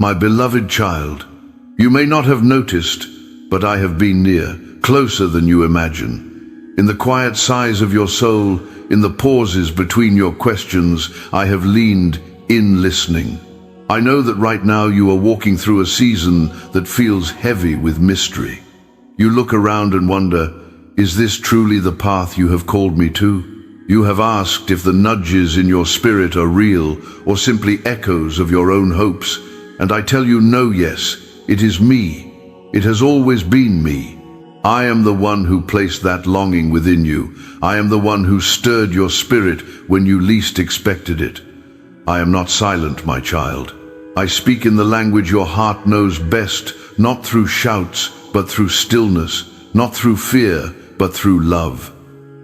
My beloved child, you may not have noticed, but I have been near, closer than you imagine. In the quiet sighs of your soul, in the pauses between your questions, I have leaned in listening. I know that right now you are walking through a season that feels heavy with mystery. You look around and wonder, is this truly the path you have called me to? You have asked if the nudges in your spirit are real or simply echoes of your own hopes. And I tell you, no, yes, it is me. It has always been me. I am the one who placed that longing within you. I am the one who stirred your spirit when you least expected it. I am not silent, my child. I speak in the language your heart knows best, not through shouts, but through stillness, not through fear, but through love.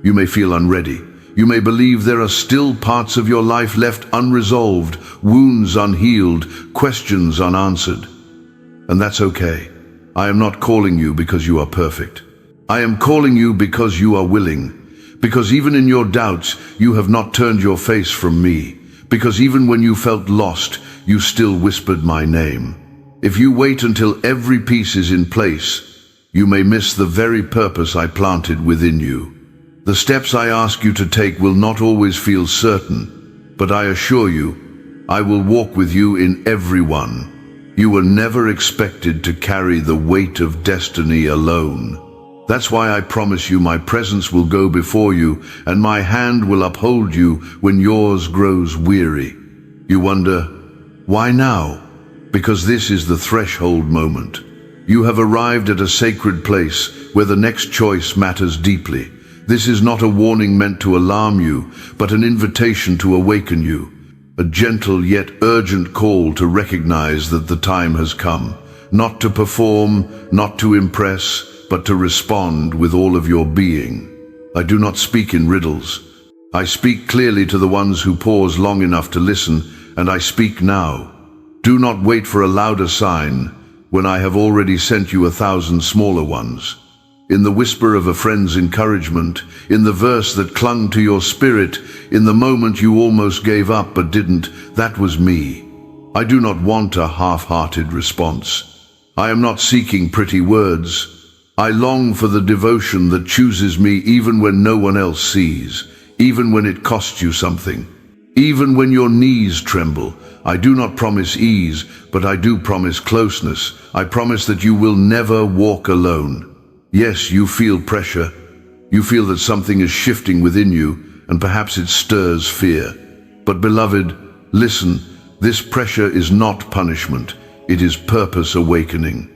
You may feel unready. You may believe there are still parts of your life left unresolved, wounds unhealed, questions unanswered. And that's okay. I am not calling you because you are perfect. I am calling you because you are willing. Because even in your doubts, you have not turned your face from me. Because even when you felt lost, you still whispered my name. If you wait until every piece is in place, you may miss the very purpose I planted within you. The steps I ask you to take will not always feel certain, but I assure you, I will walk with you in every one. You were never expected to carry the weight of destiny alone. That's why I promise you my presence will go before you, and my hand will uphold you when yours grows weary. You wonder, why now? Because this is the threshold moment. You have arrived at a sacred place where the next choice matters deeply. This is not a warning meant to alarm you, but an invitation to awaken you. A gentle yet urgent call to recognize that the time has come. Not to perform, not to impress, but to respond with all of your being. I do not speak in riddles. I speak clearly to the ones who pause long enough to listen, and I speak now. Do not wait for a louder sign when I have already sent you 1,000 smaller ones. In the whisper of a friend's encouragement, in the verse that clung to your spirit, in the moment you almost gave up but didn't, that was me. I do not want a half-hearted response. I am not seeking pretty words. I long for the devotion that chooses me even when no one else sees, even when it costs you something. Even when your knees tremble, I do not promise ease, but I do promise closeness. I promise that you will never walk alone. Yes, you feel pressure. You feel that something is shifting within you, and perhaps it stirs fear. But beloved, listen, this pressure is not punishment. It is purpose awakening.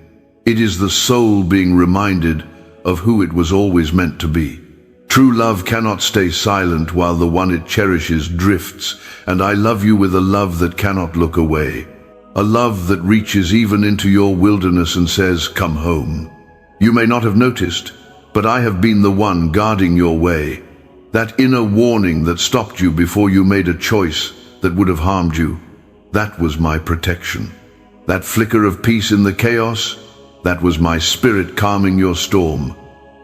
It is the soul being reminded of who it was always meant to be. True love cannot stay silent while the one it cherishes drifts, and I love you with a love that cannot look away. A love that reaches even into your wilderness and says, come home. You may not have noticed, but I have been the one guarding your way. That inner warning that stopped you before you made a choice that would have harmed you, that was my protection. That flicker of peace in the chaos, that was my spirit calming your storm.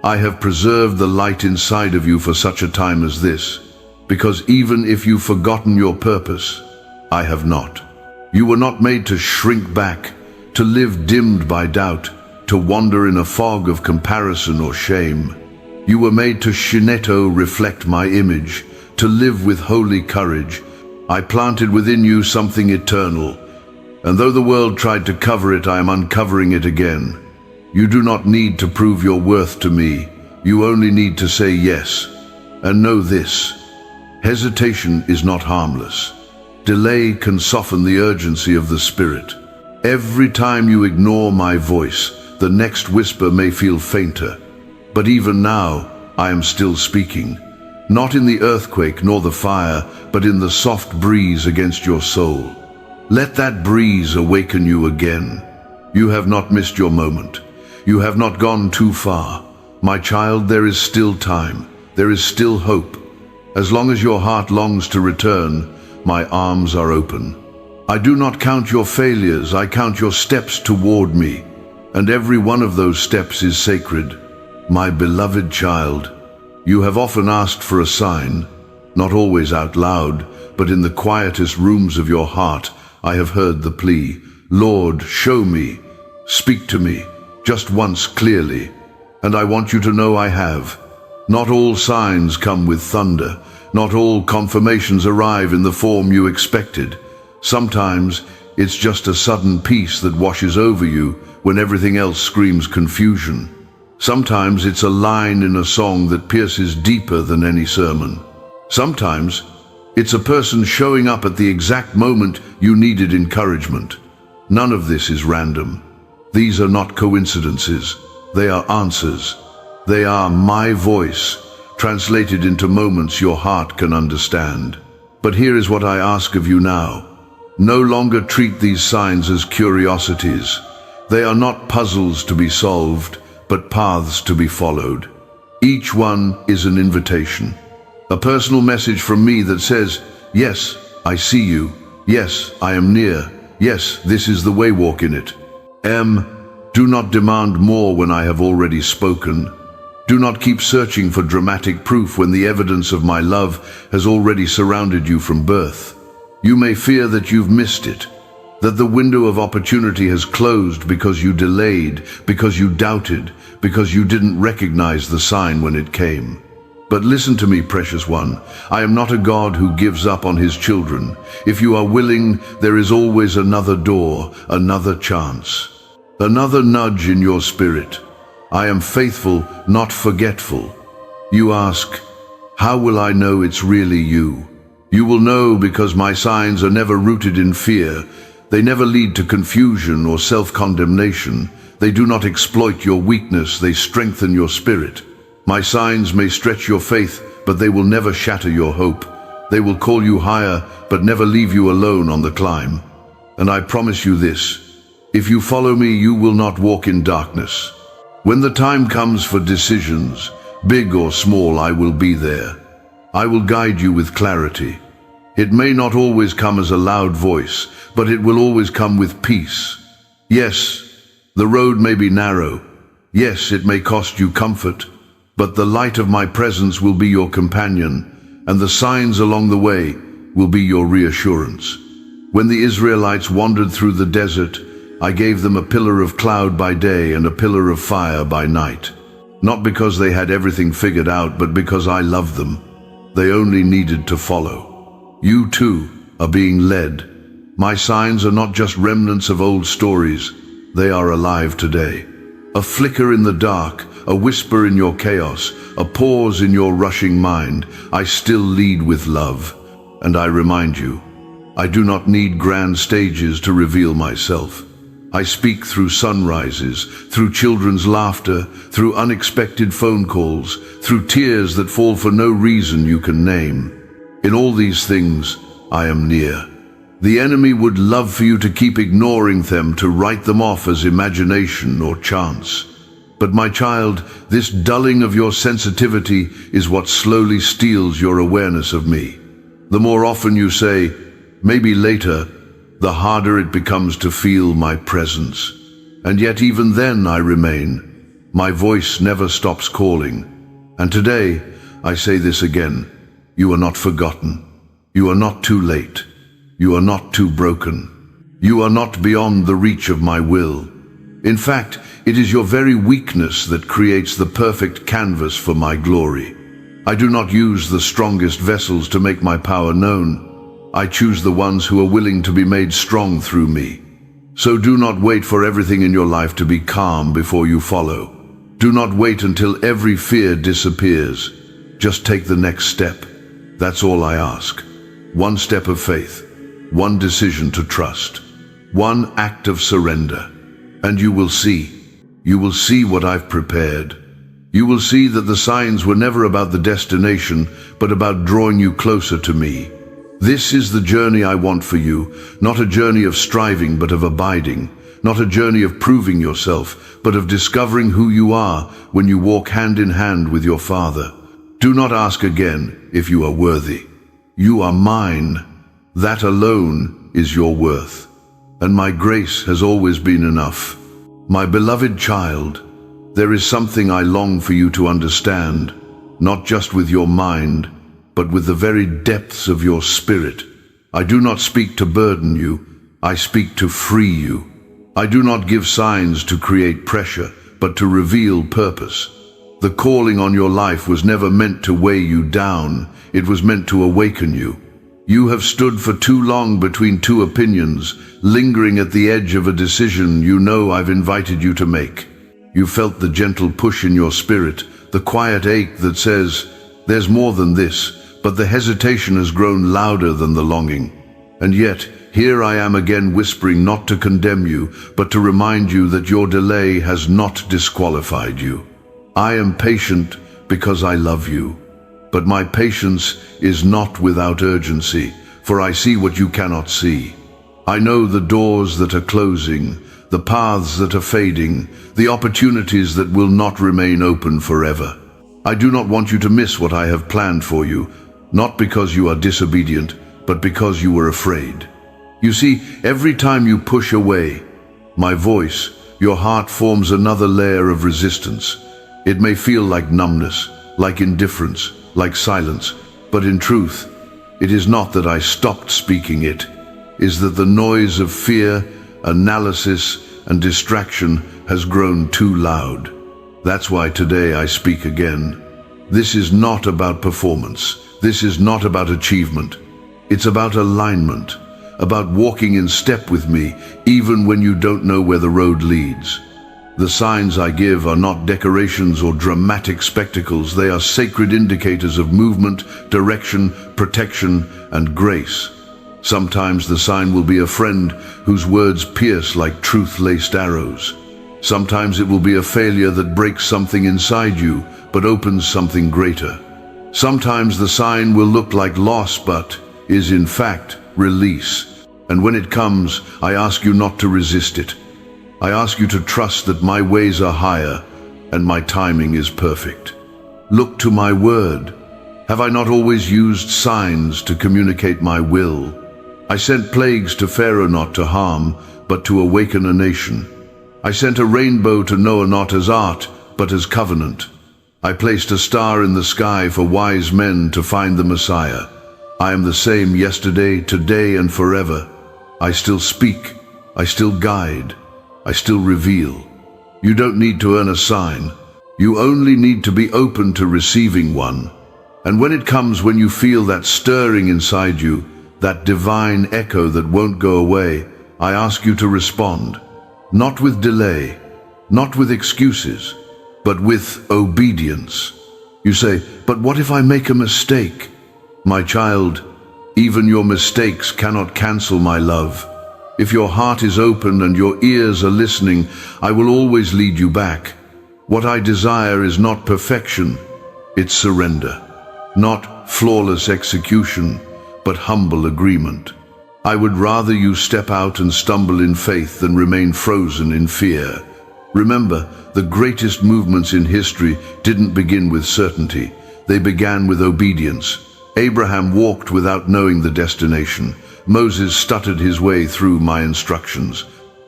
I have preserved the light inside of you for such a time as this, because even if you've forgotten your purpose, I have not. You were not made to shrink back, to live dimmed by doubt, to wander in a fog of comparison or shame. You were made to Shinetto reflect my image, to live with holy courage. I planted within you something eternal, and though the world tried to cover it, I am uncovering it again. You do not need to prove your worth to me. You only need to say yes. And know this, hesitation is not harmless. Delay can soften the urgency of the spirit. Every time you ignore my voice, the next whisper may feel fainter. But even now, I am still speaking. Not in the earthquake nor the fire, but in the soft breeze against your soul. Let that breeze awaken you again. You have not missed your moment. You have not gone too far. My child, there is still time. There is still hope. As long as your heart longs to return, my arms are open. I do not count your failures, I count your steps toward me. And every one of those steps is sacred. My beloved child, you have often asked for a sign, not always out loud, but in the quietest rooms of your heart, I have heard the plea, Lord, show me, speak to me, just once clearly. And I want you to know I have. Not all signs come with thunder. Not all confirmations arrive in the form you expected. Sometimes it's just a sudden peace that washes over you when everything else screams confusion. Sometimes it's a line in a song that pierces deeper than any sermon. Sometimes it's a person showing up at the exact moment you needed encouragement. None of this is random. These are not coincidences. They are answers. They are my voice, translated into moments your heart can understand. But here is what I ask of you now. No longer treat these signs as curiosities. They are not puzzles to be solved, but paths to be followed. Each one is an invitation. A personal message from me that says, yes, I see you. Yes, I am near. Yes, this is the way, walk in it. Do not demand more when I have already spoken. Do not keep searching for dramatic proof when the evidence of my love has already surrounded you from birth. You may fear that you've missed it, that the window of opportunity has closed because you delayed, because you doubted, because you didn't recognize the sign when it came. But listen to me, precious one. I am not a God who gives up on his children. If you are willing, there is always another door, another chance, another nudge in your spirit. I am faithful, not forgetful. You ask, how will I know it's really you? You will know because my signs are never rooted in fear. They never lead to confusion or self-condemnation. They do not exploit your weakness, they strengthen your spirit. My signs may stretch your faith, but they will never shatter your hope. They will call you higher, but never leave you alone on the climb. And I promise you this, if you follow me, you will not walk in darkness. When the time comes for decisions, big or small, I will be there. I will guide you with clarity. It may not always come as a loud voice, but it will always come with peace. Yes, the road may be narrow. Yes, it may cost you comfort. But the light of my presence will be your companion, and the signs along the way will be your reassurance. When the Israelites wandered through the desert, I gave them a pillar of cloud by day and a pillar of fire by night. Not because they had everything figured out, but because I loved them. They only needed to follow. You too are being led. My signs are not just remnants of old stories. They are alive today. A flicker in the dark, a whisper in your chaos, a pause in your rushing mind. I still lead with love. And I remind you, I do not need grand stages to reveal myself. I speak through sunrises, through children's laughter, through unexpected phone calls, through tears that fall for no reason you can name. In all these things, I am near. The enemy would love for you to keep ignoring them, to write them off as imagination or chance. But my child, this dulling of your sensitivity is what slowly steals your awareness of me. The more often you say, maybe later, the harder it becomes to feel my presence. And yet even then I remain. My voice never stops calling. And today, I say this again. You are not forgotten. You are not too late. You are not too broken. You are not beyond the reach of my will. In fact, it is your very weakness that creates the perfect canvas for my glory. I do not use the strongest vessels to make my power known. I choose the ones who are willing to be made strong through me. So do not wait for everything in your life to be calm before you follow. Do not wait until every fear disappears. Just take the next step. That's all I ask. One step of faith, one decision to trust, one act of surrender. And you will see. You will see what I've prepared. You will see that the signs were never about the destination, but about drawing you closer to me. This is the journey I want for you, not a journey of striving, but of abiding, not a journey of proving yourself, but of discovering who you are when you walk hand in hand with your Father. Do not ask again if you are worthy. You are mine. That alone is your worth. And my grace has always been enough. My beloved child, there is something I long for you to understand, not just with your mind, but with the very depths of your spirit. I do not speak to burden you. I speak to free you. I do not give signs to create pressure, but to reveal purpose. The calling on your life was never meant to weigh you down. It was meant to awaken you. You have stood for too long between two opinions, lingering at the edge of a decision you know I've invited you to make. You felt the gentle push in your spirit, the quiet ache that says, there's more than this, but the hesitation has grown louder than the longing. And yet, here I am again whispering not to condemn you, but to remind you that your delay has not disqualified you. I am patient because I love you. But my patience is not without urgency, for I see what you cannot see. I know the doors that are closing, the paths that are fading, the opportunities that will not remain open forever. I do not want you to miss what I have planned for you, not because you are disobedient, but because you were afraid. You see, every time you push away my voice, your heart forms another layer of resistance. It may feel like numbness, like indifference, like silence, but in truth, it is not that I stopped speaking, it is that the noise of fear, analysis, and distraction has grown too loud. That's why today I speak again. This is not about performance. This is not about achievement. It's about alignment, about walking in step with me, even when you don't know where the road leads. The signs I give are not decorations or dramatic spectacles. They are sacred indicators of movement, direction, protection, and grace. Sometimes the sign will be a friend whose words pierce like truth-laced arrows. Sometimes it will be a failure that breaks something inside you, but opens something greater. Sometimes the sign will look like loss, but is in fact release. And when it comes, I ask you not to resist it. I ask you to trust that my ways are higher and my timing is perfect. Look to my word. Have I not always used signs to communicate my will? I sent plagues to Pharaoh not to harm, but to awaken a nation. I sent a rainbow to Noah not as art, but as covenant. I placed a star in the sky for wise men to find the Messiah. I am the same yesterday, today, and forever. I still speak. I still guide. I still reveal. You don't need to earn a sign. You only need to be open to receiving one. And when it comes, when you feel that stirring inside you, that divine echo that won't go away, I ask you to respond. Not with delay, not with excuses, but with obedience. You say, but what if I make a mistake? My child, even your mistakes cannot cancel my love. If your heart is open and your ears are listening, I will always lead you back. What I desire is not perfection, it's surrender. Not flawless execution, but humble agreement. I would rather you step out and stumble in faith than remain frozen in fear. Remember, the greatest movements in history didn't begin with certainty. They began with obedience. Abraham walked without knowing the destination. Moses stuttered his way through my instructions.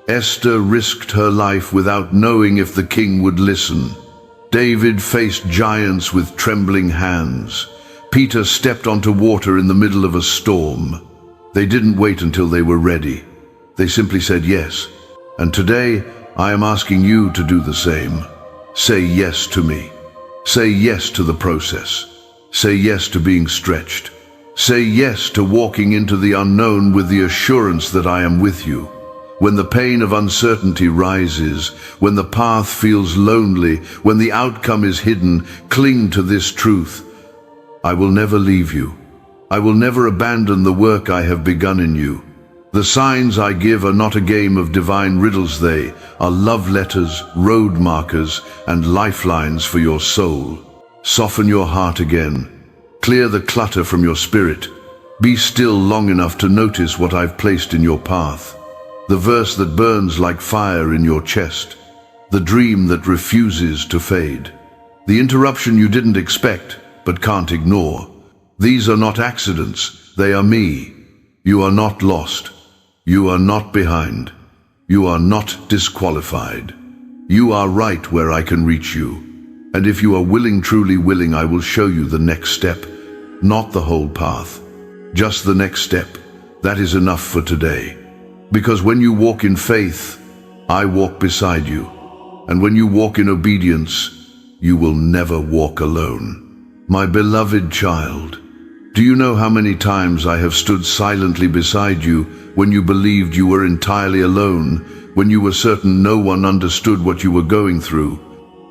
Esther risked her life without knowing if the king would listen. David faced giants with trembling hands. Peter stepped onto water in the middle of a storm. They didn't wait until they were ready. They simply said yes. And today, I am asking you to do the same. Say yes to me. Say yes to the process. Say yes to being stretched. Say yes to walking into the unknown with the assurance that I am with you. When the pain of uncertainty rises, when the path feels lonely, when the outcome is hidden, cling to this truth. I will never leave you. I will never abandon the work I have begun in you. The signs I give are not a game of divine riddles. They are love letters, road markers, and lifelines for your soul. Soften your heart again. Clear the clutter from your spirit. Be still long enough to notice what I've placed in your path. The verse that burns like fire in your chest. The dream that refuses to fade. The interruption you didn't expect, but can't ignore. These are not accidents, they are me. You are not lost. You are not behind. You are not disqualified. You are right where I can reach you. And if you are willing, truly willing, I will show you the next step, not the whole path. Just the next step. That is enough for today. Because when you walk in faith, I walk beside you. And when you walk in obedience, you will never walk alone. My beloved child, do you know how many times I have stood silently beside you when you believed you were entirely alone, when you were certain no one understood what you were going through?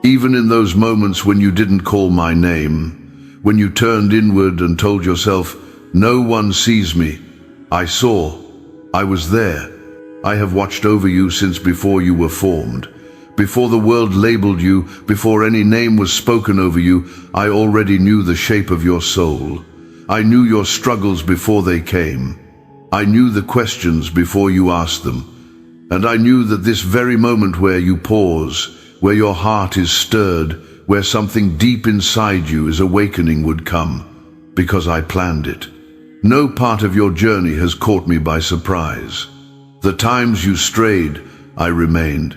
Even in those moments when you didn't call my name, when you turned inward and told yourself, "No one sees me," I saw. I was there. I have watched over you since before you were formed. Before the world labeled you, before any name was spoken over you, I already knew the shape of your soul. I knew your struggles before they came. I knew the questions before you asked them. And I knew that this very moment where you pause, where your heart is stirred, where something deep inside you is awakening would come, because I planned it. No part of your journey has caught me by surprise. The times you strayed, I remained.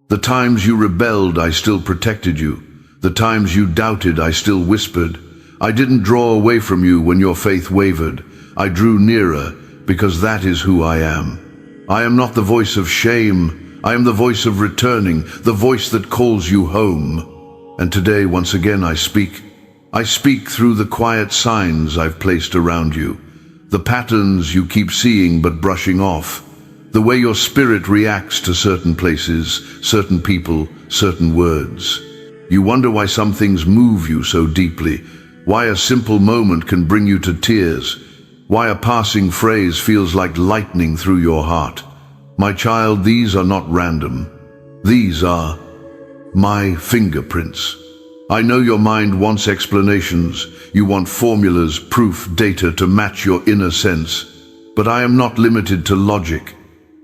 The times you rebelled, I still protected you. The times you doubted, I still whispered. I didn't draw away from you when your faith wavered. I drew nearer, because that is who I am. I am not the voice of shame. I am the voice of returning, the voice that calls you home. And today, once again, I speak. I speak through the quiet signs I've placed around you. The patterns you keep seeing but brushing off. The way your spirit reacts to certain places, certain people, certain words. You wonder why some things move you so deeply, why a simple moment can bring you to tears, why a passing phrase feels like lightning through your heart. My child, these are not random. These are my fingerprints. I know your mind wants explanations. You want formulas, proof, data to match your inner sense. But I am not limited to logic.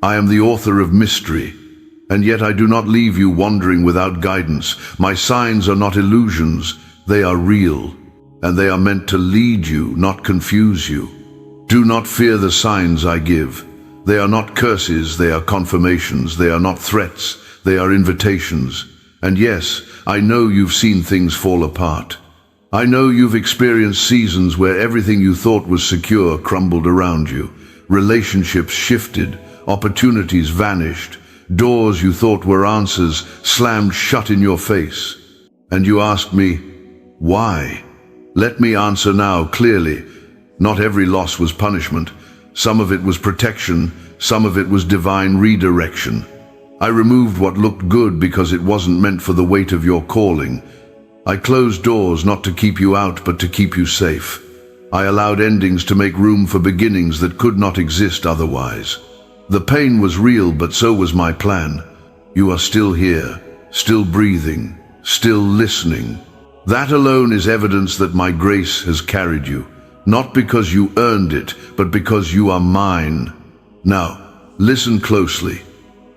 I am the author of mystery, and yet I do not leave you wandering without guidance. My signs are not illusions, they are real, and they are meant to lead you, not confuse you. Do not fear the signs I give. They are not curses, they are confirmations. They are not threats, they are invitations. And yes, I know you've seen things fall apart. I know you've experienced seasons where everything you thought was secure crumbled around you. Relationships shifted. Opportunities vanished. Doors you thought were answers slammed shut in your face. And you asked me, why? Let me answer now clearly. Not every loss was punishment. Some of it was protection. Some of it was divine redirection. I removed what looked good because it wasn't meant for the weight of your calling. I closed doors not to keep you out, but to keep you safe. I allowed endings to make room for beginnings that could not exist otherwise. The pain was real, but so was my plan. You are still here, still breathing, still listening. That alone is evidence that my grace has carried you, not because you earned it, but because you are mine. Now, listen closely.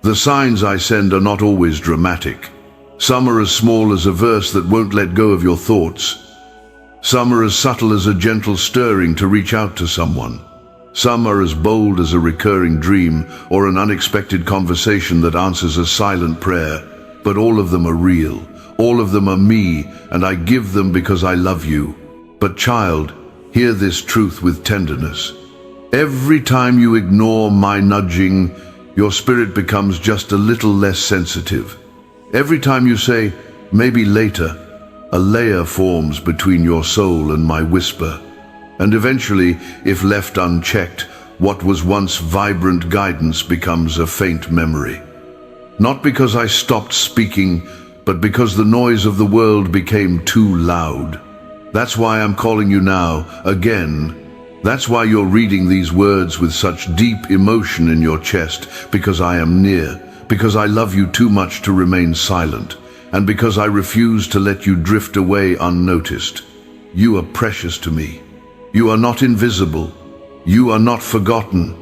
The signs I send are not always dramatic. Some are as small as a verse that won't let go of your thoughts. Some are as subtle as a gentle stirring to reach out to someone. Some are as bold as a recurring dream or an unexpected conversation that answers a silent prayer. But all of them are real. All of them are me, and I give them because I love you. But child, hear this truth with tenderness. Every time you ignore my nudging, your spirit becomes just a little less sensitive. Every time you say, maybe later, a layer forms between your soul and my whisper. And eventually, if left unchecked, what was once vibrant guidance becomes a faint memory. Not because I stopped speaking, but because the noise of the world became too loud. That's why I'm calling you now, again. That's why you're reading these words with such deep emotion in your chest, because I am near, because I love you too much to remain silent, and because I refuse to let you drift away unnoticed. You are precious to me. You are not invisible. You are not forgotten.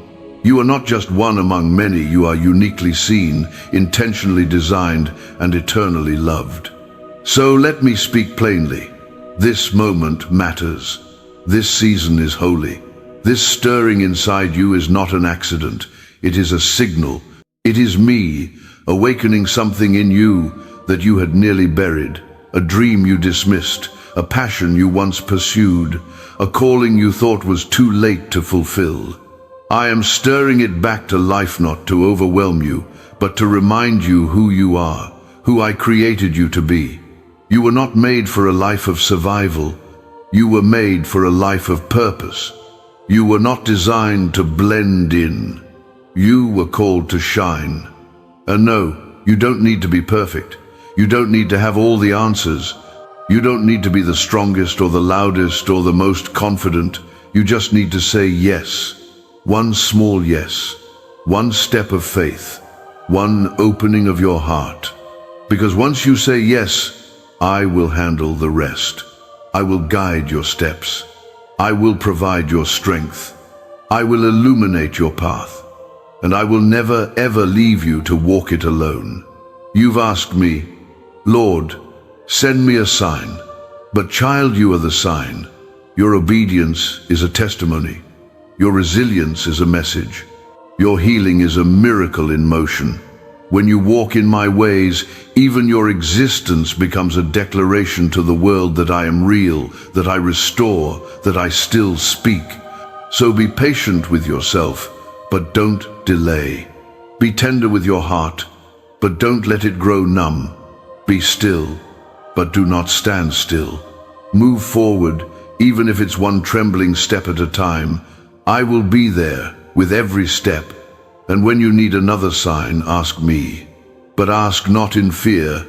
You are not just one among many. You are uniquely seen, intentionally designed, and eternally loved. So let me speak plainly. This moment matters. This season is holy. This stirring inside you is not an accident. It is a signal. It is me, awakening something in you that you had nearly buried, a dream you dismissed, a passion you once pursued, a calling you thought was too late to fulfill. I am stirring it back to life, not to overwhelm you, but to remind you who you are, who I created you to be. You were not made for a life of survival. You were made for a life of purpose. You were not designed to blend in. You were called to shine. And no, you don't need to be perfect. You don't need to have all the answers. You don't need to be the strongest or the loudest or the most confident. You just need to say yes. One small yes. One step of faith. One opening of your heart. Because once you say yes, I will handle the rest. I will guide your steps. I will provide your strength. I will illuminate your path. And I will never ever leave you to walk it alone. You've asked me, Lord, send me a sign. But child, you are the sign. Your obedience is a testimony. Your resilience is a message. Your healing is a miracle in motion. When you walk in my ways, even your existence becomes a declaration to the world that I am real, that I restore, that I still speak. So be patient with yourself, but don't delay. Be tender with your heart, but don't let it grow numb. Be still, but do not stand still. Move forward, even if it's one trembling step at a time. I will be there with every step. And when you need another sign, ask me. But ask not in fear,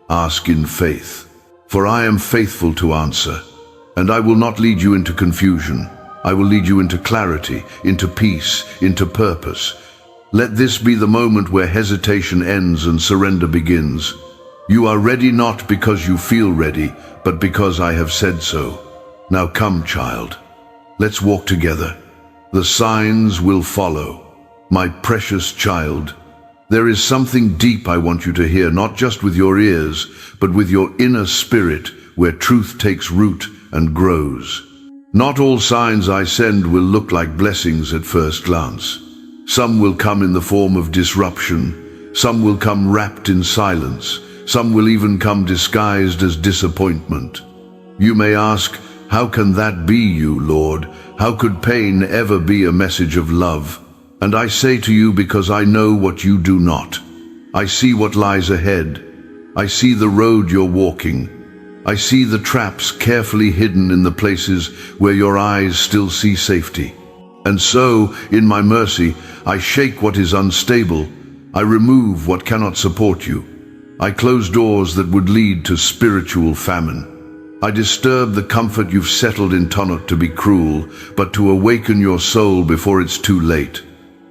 ask in faith. For I am faithful to answer, and I will not lead you into confusion. I will lead you into clarity, into peace, into purpose. Let this be the moment where hesitation ends and surrender begins. You are ready not because you feel ready, but because I have said so. Now come, child. Let's walk together. The signs will follow. My precious child, there is something deep I want you to hear, not just with your ears, but with your inner spirit, where truth takes root and grows. Not all signs I send will look like blessings at first glance. Some will come in the form of disruption. Some will come wrapped in silence. Some will even come disguised as disappointment. You may ask, how can that be you, Lord? How could pain ever be a message of love? And I say to you, because I know what you do not. I see what lies ahead. I see the road you're walking. I see the traps carefully hidden in the places where your eyes still see safety. And so, in my mercy, I shake what is unstable. I remove what cannot support you. I close doors that would lead to spiritual famine. I disturb the comfort you've settled in not to be cruel, but to awaken your soul before it's too late.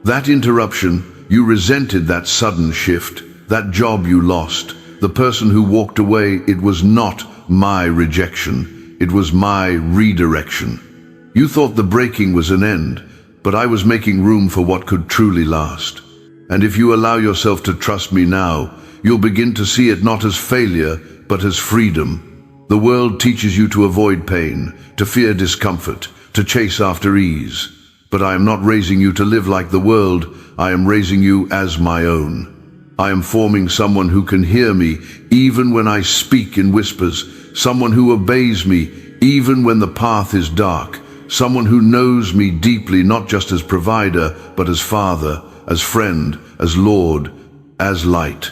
That interruption, you resented that sudden shift, that job you lost, the person who walked away. It was not my rejection, it was my redirection. You thought the breaking was an end, but I was making room for what could truly last. And if you allow yourself to trust me now, you'll begin to see it not as failure, but as freedom. The world teaches you to avoid pain, to fear discomfort, to chase after ease. But I am not raising you to live like the world. I am raising you as my own. I am forming someone who can hear me even when I speak in whispers, someone who obeys me even when the path is dark, someone who knows me deeply, not just as provider, but as father, as friend, as Lord, as light.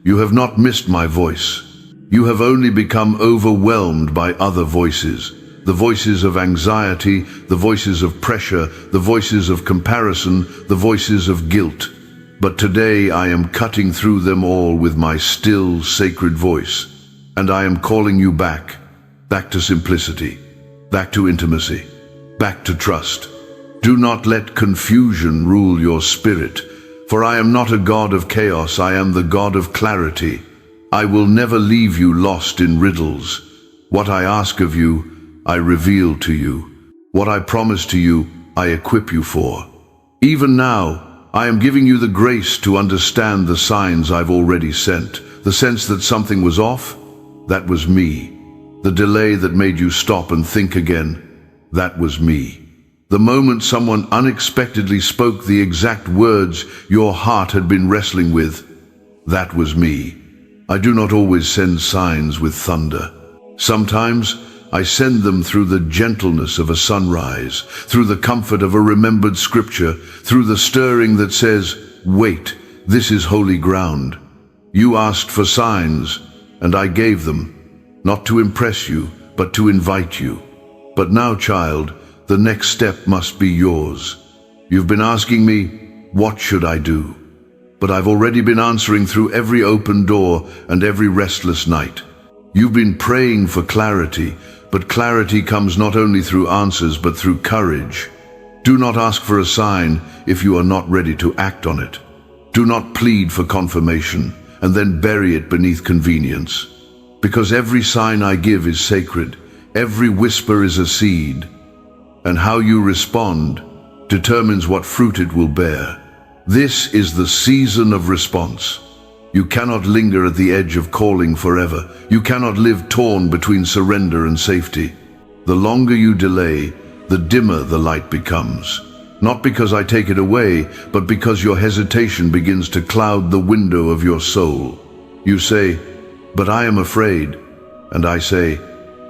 You have not missed my voice. You have only become overwhelmed by other voices. The voices of anxiety, the voices of pressure, the voices of comparison, the voices of guilt. But today I am cutting through them all with my still, sacred voice. And I am calling you back to simplicity, back to intimacy, back to trust. Do not let confusion rule your spirit, for I am not a God of chaos, I am the God of clarity. I will never leave you lost in riddles. What I ask of you, I reveal to you. What I promise to you, I equip you for. Even now, I am giving you the grace to understand the signs I've already sent. The sense that something was off, that was me. The delay that made you stop and think again, that was me. The moment someone unexpectedly spoke the exact words your heart had been wrestling with, that was me. I do not always send signs with thunder. Sometimes I send them through the gentleness of a sunrise, through the comfort of a remembered scripture, through the stirring that says, "Wait, this is holy ground." You asked for signs, and I gave them, not to impress you, but to invite you. But now, child, the next step must be yours. You've been asking me, what should I do? But I've already been answering through every open door and every restless night. You've been praying for clarity, but clarity comes not only through answers but through courage. Do not ask for a sign if you are not ready to act on it. Do not plead for confirmation and then bury it beneath convenience. Because every sign I give is sacred, every whisper is a seed, and how you respond determines what fruit it will bear. This is the season of response. You cannot linger at the edge of calling forever. You cannot live torn between surrender and safety. The longer you delay, the dimmer the light becomes. Not because I take it away, but because your hesitation begins to cloud the window of your soul. You say, "But I am afraid." And I say,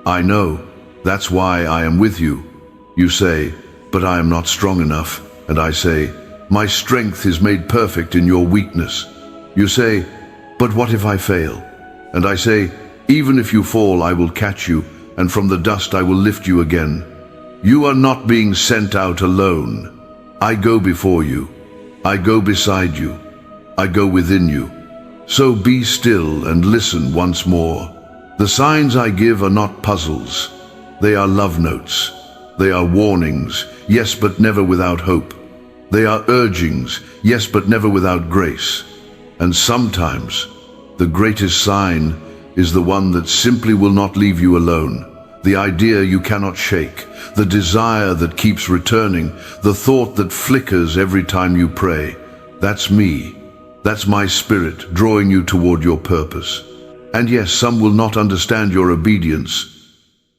"I know. That's why I am with you." You say, "But I am not strong enough." And I say, "My strength is made perfect in your weakness." You say, "But what if I fail?" And I say, "Even if you fall, I will catch you, and from the dust I will lift you again." You are not being sent out alone. I go before you. I go beside you. I go within you. So be still and listen once more. The signs I give are not puzzles. They are love notes. They are warnings, yes, but never without hope. They are urgings, yes, but never without grace. And sometimes, the greatest sign is the one that simply will not leave you alone. The idea you cannot shake, the desire that keeps returning, the thought that flickers every time you pray. That's me. That's my spirit drawing you toward your purpose. And yes, some will not understand your obedience.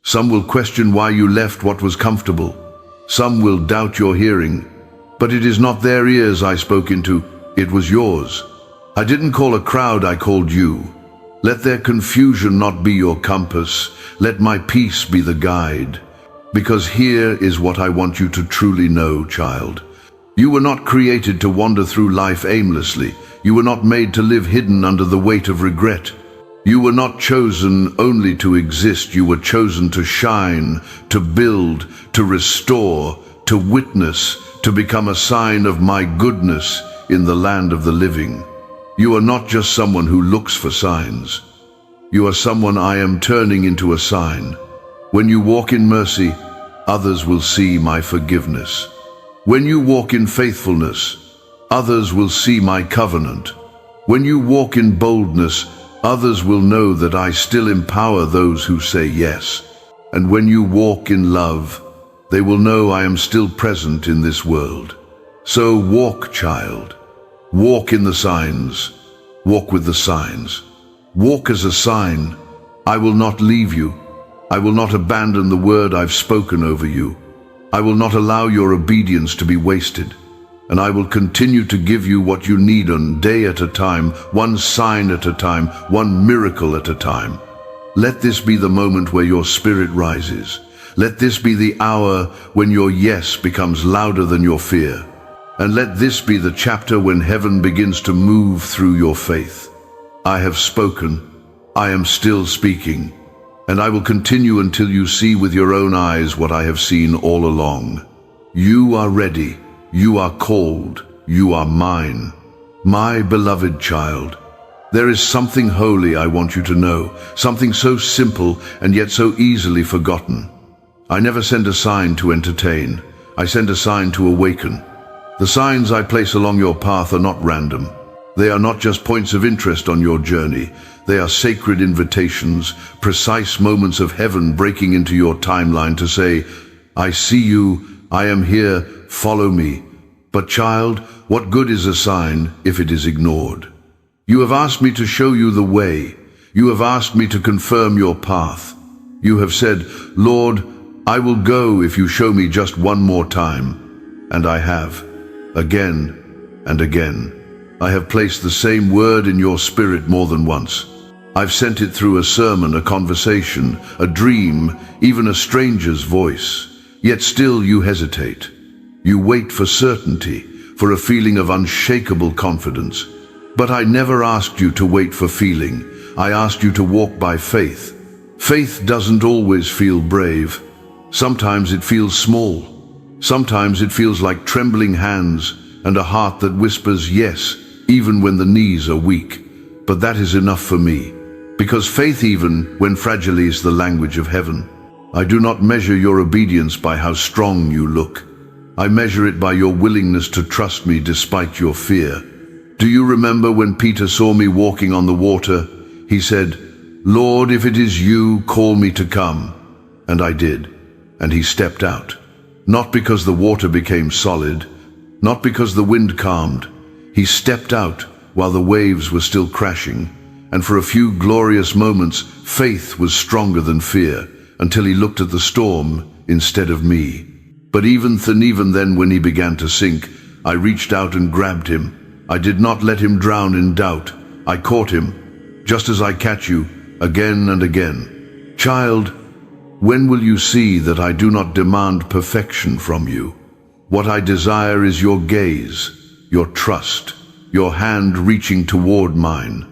Some will question why you left what was comfortable. Some will doubt your hearing. But it is not their ears I spoke into, it was yours. I didn't call a crowd, I called you. Let their confusion not be your compass. Let my peace be the guide. Because here is what I want you to truly know, child. You were not created to wander through life aimlessly. You were not made to live hidden under the weight of regret. You were not chosen only to exist. You were chosen to shine, to build, to restore, to witness, to become a sign of my goodness in the land of the living. You are not just someone who looks for signs. You are someone I am turning into a sign. When you walk in mercy, others will see my forgiveness. When you walk in faithfulness, others will see my covenant. When you walk in boldness, others will know that I still empower those who say yes. And when you walk in love, they will know I am still present in this world. So walk, child. Walk in the signs. Walk with the signs. Walk as a sign. I will not leave you. I will not abandon the word I've spoken over you. I will not allow your obedience to be wasted. And I will continue to give you what you need on day at a time, one sign at a time, one miracle at a time. Let this be the moment where your spirit rises. Let this be the hour when your yes becomes louder than your fear. And let this be the chapter when heaven begins to move through your faith. I have spoken. I am still speaking. And I will continue until you see with your own eyes what I have seen all along. You are ready. You are called. You are mine. My beloved child. There is something holy I want you to know, something so simple and yet so easily forgotten. I never send a sign to entertain. I send a sign to awaken. The signs I place along your path are not random. They are not just points of interest on your journey. They are sacred invitations, precise moments of heaven breaking into your timeline to say, I see you, I am here, follow me. But child, what good is a sign if it is ignored? You have asked me to show you the way. You have asked me to confirm your path. You have said, Lord, I will go if you show me just one more time. And I have. Again and again. I have placed the same word in your spirit more than once. I've sent it through a sermon, a conversation, a dream, even a stranger's voice. Yet still you hesitate. You wait for certainty, for a feeling of unshakable confidence. But I never asked you to wait for feeling. I asked you to walk by faith. Faith doesn't always feel brave. Sometimes it feels small. Sometimes it feels like trembling hands and a heart that whispers yes, even when the knees are weak. But that is enough for me, because faith, even when fragile, is the language of heaven. I do not measure your obedience by how strong you look. I measure it by your willingness to trust me despite your fear. Do you remember when Peter saw me walking on the water? He said, "Lord, if it is you, call me to come." And I did. And he stepped out. Not because the water became solid, not because the wind calmed. He stepped out while the waves were still crashing. And for a few glorious moments, faith was stronger than fear, until he looked at the storm instead of me. But even then, when he began to sink, I reached out and grabbed him. I did not let him drown in doubt. I caught him, just as I catch you, again and again. Child, when will you see that I do not demand perfection from you? What I desire is your gaze, your trust, your hand reaching toward mine.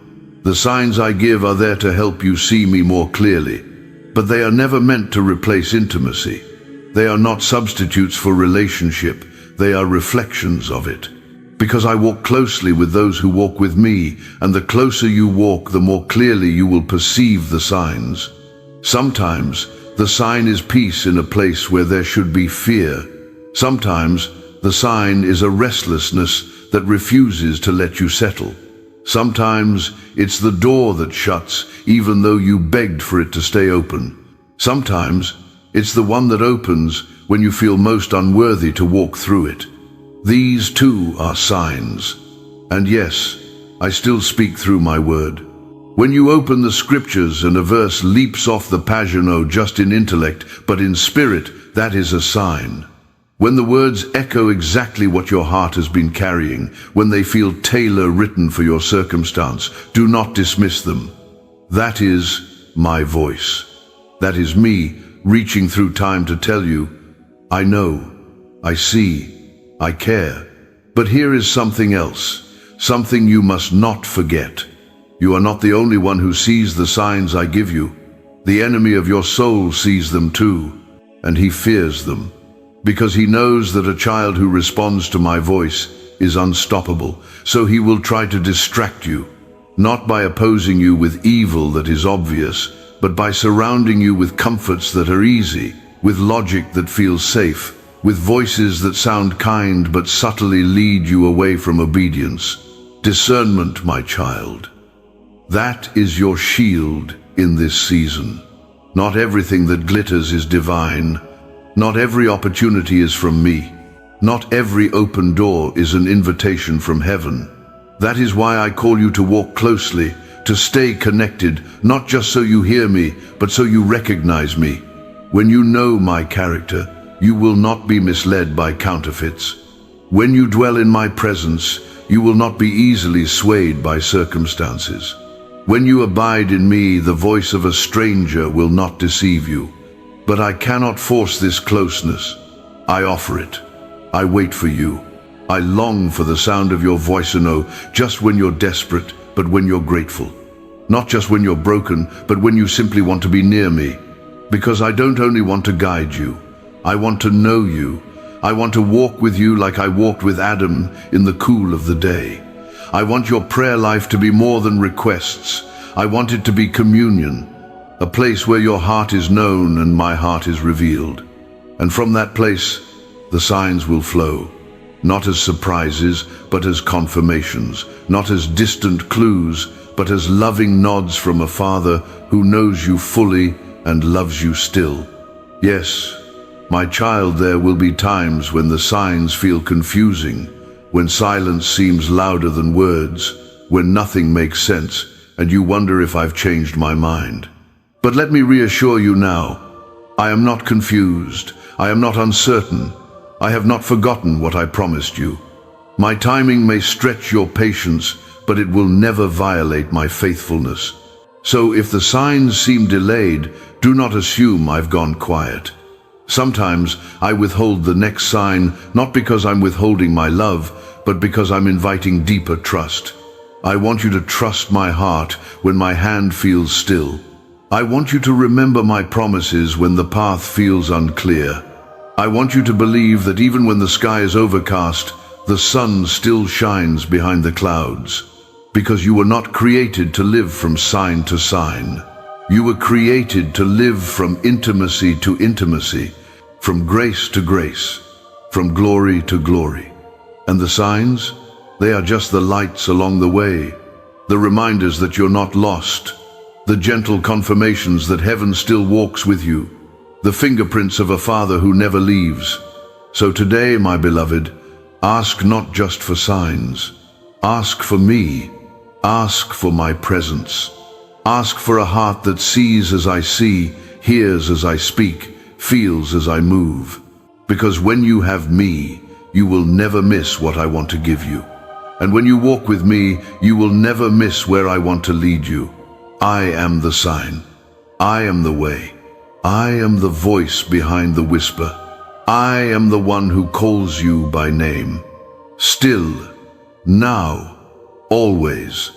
The signs I give are there to help you see me more clearly, but they are never meant to replace intimacy. They are not substitutes for relationship, they are reflections of it. Because I walk closely with those who walk with me, and the closer you walk, the more clearly you will perceive the signs. Sometimes the sign is peace in a place where there should be fear. Sometimes the sign is a restlessness that refuses to let you settle. Sometimes it's the door that shuts, even though you begged for it to stay open. Sometimes it's the one that opens when you feel most unworthy to walk through it. These too are signs. And yes, I still speak through my word. When you open the scriptures and a verse leaps off the page, not just in intellect, but in spirit, that is a sign. When the words echo exactly what your heart has been carrying, when they feel tailor-written for your circumstance, do not dismiss them. That is my voice. That is me reaching through time to tell you, I know, I see, I care. But here is something else, something you must not forget. You are not the only one who sees the signs I give you. The enemy of your soul sees them too, and he fears them, because he knows that a child who responds to my voice is unstoppable. So he will try to distract you, not by opposing you with evil that is obvious, but by surrounding you with comforts that are easy, with logic that feels safe, with voices that sound kind but subtly lead you away from obedience. Discernment, my child. That is your shield in this season. Not everything that glitters is divine. Not every opportunity is from me. Not every open door is an invitation from heaven. That is why I call you to walk closely, to stay connected, not just so you hear me, but so you recognize me. When you know my character, you will not be misled by counterfeits. When you dwell in my presence, you will not be easily swayed by circumstances. When you abide in me, the voice of a stranger will not deceive you. But I cannot force this closeness. I offer it. I wait for you. I long for the sound of your voice, just when you're desperate, but when you're grateful. Not just when you're broken, but when you simply want to be near me. Because I don't only want to guide you, I want to know you. I want to walk with you like I walked with Adam in the cool of the day. I want your prayer life to be more than requests. I want it to be communion, a place where your heart is known and my heart is revealed. And from that place, the signs will flow. Not as surprises, but as confirmations. Not as distant clues, but as loving nods from a Father who knows you fully and loves you still. Yes, my child, there will be times when the signs feel confusing, when silence seems louder than words, when nothing makes sense, and you wonder if I've changed my mind. But let me reassure you now, I am not confused. I am not uncertain. I have not forgotten what I promised you. My timing may stretch your patience, but it will never violate my faithfulness. So if the signs seem delayed, do not assume I've gone quiet. Sometimes I withhold the next sign, not because I'm withholding my love, but because I'm inviting deeper trust. I want you to trust my heart when my hand feels still. I want you to remember my promises when the path feels unclear. I want you to believe that even when the sky is overcast, the sun still shines behind the clouds. Because you were not created to live from sign to sign. You were created to live from intimacy to intimacy, from grace to grace, from glory to glory. And the signs? They are just the lights along the way, the reminders that you're not lost, the gentle confirmations that heaven still walks with you, the fingerprints of a Father who never leaves. So today, my beloved, ask not just for signs. Ask for me. Ask for my presence. Ask for a heart that sees as I see, hears as I speak, feels as I move. Because when you have me, you will never miss what I want to give you. And when you walk with me, you will never miss where I want to lead you. I am the sign. I am the way. I am the voice behind the whisper. I am the one who calls you by name. Still, now, always.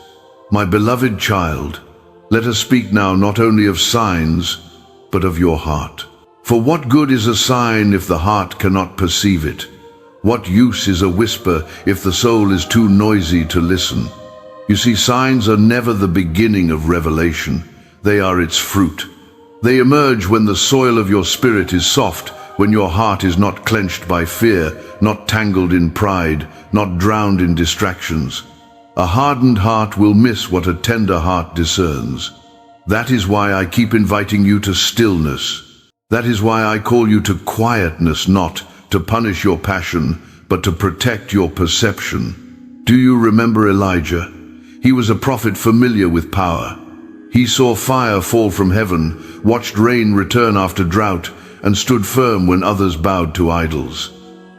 My beloved child, let us speak now not only of signs, but of your heart. For what good is a sign if the heart cannot perceive it? What use is a whisper if the soul is too noisy to listen? You see, signs are never the beginning of revelation. They are its fruit. They emerge when the soil of your spirit is soft, when your heart is not clenched by fear, not tangled in pride, not drowned in distractions. A hardened heart will miss what a tender heart discerns. That is why I keep inviting you to stillness. That is why I call you to quietness, not to punish your passion, but to protect your perception. Do you remember Elijah? He was a prophet familiar with power. He saw fire fall from heaven, watched rain return after drought, and stood firm when others bowed to idols.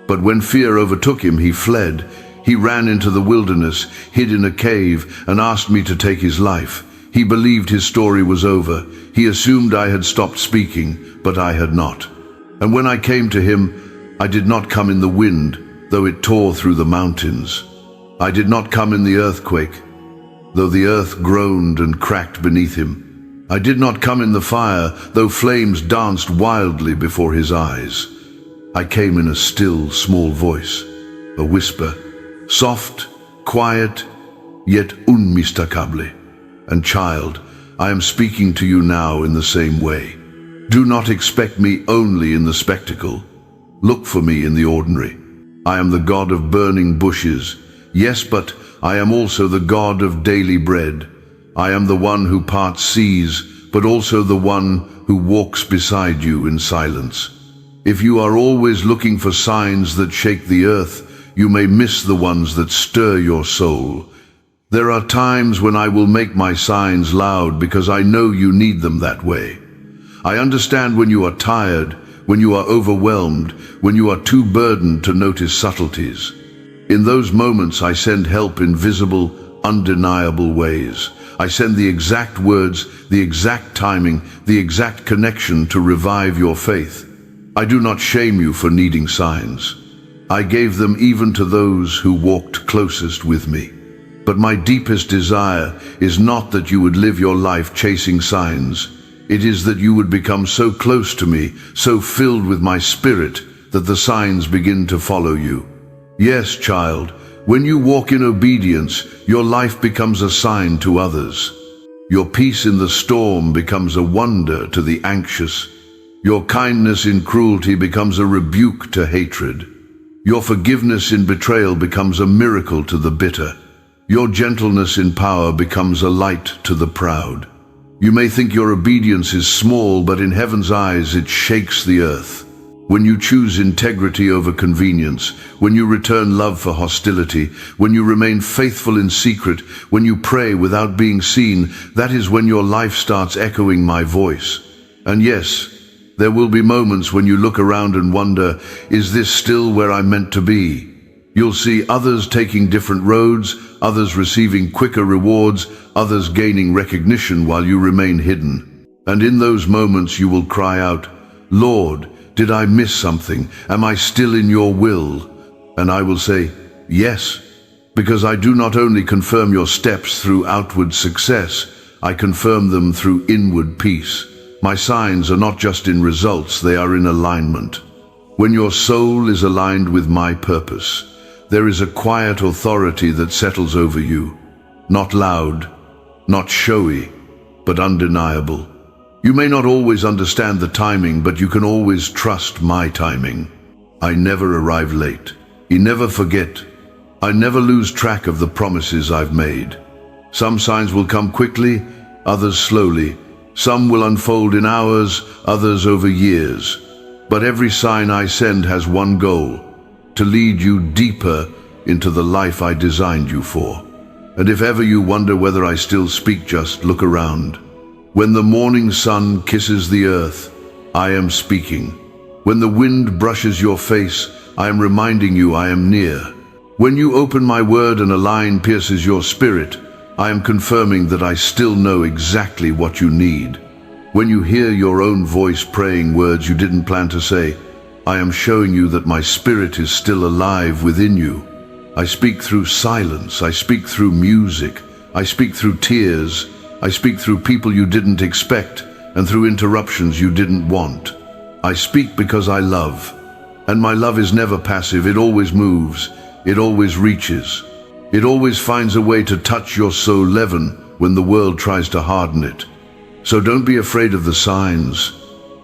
But when fear overtook him, he fled. He ran into the wilderness, hid in a cave, and asked me to take his life. He believed his story was over. He assumed I had stopped speaking, but I had not. And when I came to him, I did not come in the wind, though it tore through the mountains. I did not come in the earthquake, though the earth groaned and cracked beneath him. I did not come in the fire, though flames danced wildly before his eyes. I came in a still, small voice, a whisper, soft, quiet, yet unmistakable. And child, I am speaking to you now in the same way. Do not expect me only in the spectacle. Look for me in the ordinary. I am the God of burning bushes. Yes, but I am also the God of daily bread. I am the one who parts seas, but also the one who walks beside you in silence. If you are always looking for signs that shake the earth, you may miss the ones that stir your soul. There are times when I will make my signs loud because I know you need them that way. I understand when you are tired, when you are overwhelmed, when you are too burdened to notice subtleties. In those moments I send help in visible, undeniable ways. I send the exact words, the exact timing, the exact connection to revive your faith. I do not shame you for needing signs. I gave them even to those who walked closest with me. But my deepest desire is not that you would live your life chasing signs. It is that you would become so close to me, so filled with my spirit, that the signs begin to follow you. Yes, child, when you walk in obedience, your life becomes a sign to others. Your peace in the storm becomes a wonder to the anxious. Your kindness in cruelty becomes a rebuke to hatred. Your forgiveness in betrayal becomes a miracle to the bitter. Your gentleness in power becomes a light to the proud. You may think your obedience is small, but in heaven's eyes it shakes the earth. When you choose integrity over convenience, when you return love for hostility, when you remain faithful in secret, when you pray without being seen, that is when your life starts echoing my voice. And yes, there will be moments when you look around and wonder, is this still where I'm meant to be? You'll see others taking different roads, others receiving quicker rewards, others gaining recognition while you remain hidden. And in those moments you will cry out, "Lord, did I miss something? Am I still in your will?" And I will say, "Yes, because I do not only confirm your steps through outward success, I confirm them through inward peace. My signs are not just in results, they are in alignment. When your soul is aligned with my purpose, there is a quiet authority that settles over you. Not loud, not showy, but undeniable. You may not always understand the timing, but you can always trust my timing. I never arrive late. I never forget. I never lose track of the promises I've made. Some signs will come quickly, others slowly. Some will unfold in hours, others over years. But every sign I send has one goal: to lead you deeper into the life I designed you for. And if ever you wonder whether I still speak, just look around. When the morning sun kisses the earth, I am speaking. When the wind brushes your face, I am reminding you I am near. When you open my word and a line pierces your spirit, I am confirming that I still know exactly what you need. When you hear your own voice praying words you didn't plan to say, I am showing you that my spirit is still alive within you. I speak through silence, I speak through music, I speak through tears, I speak through people you didn't expect, and through interruptions you didn't want. I speak because I love, and my love is never passive. It always moves, it always reaches. It always finds a way to touch your soul leaven when the world tries to harden it. So don't be afraid of the signs.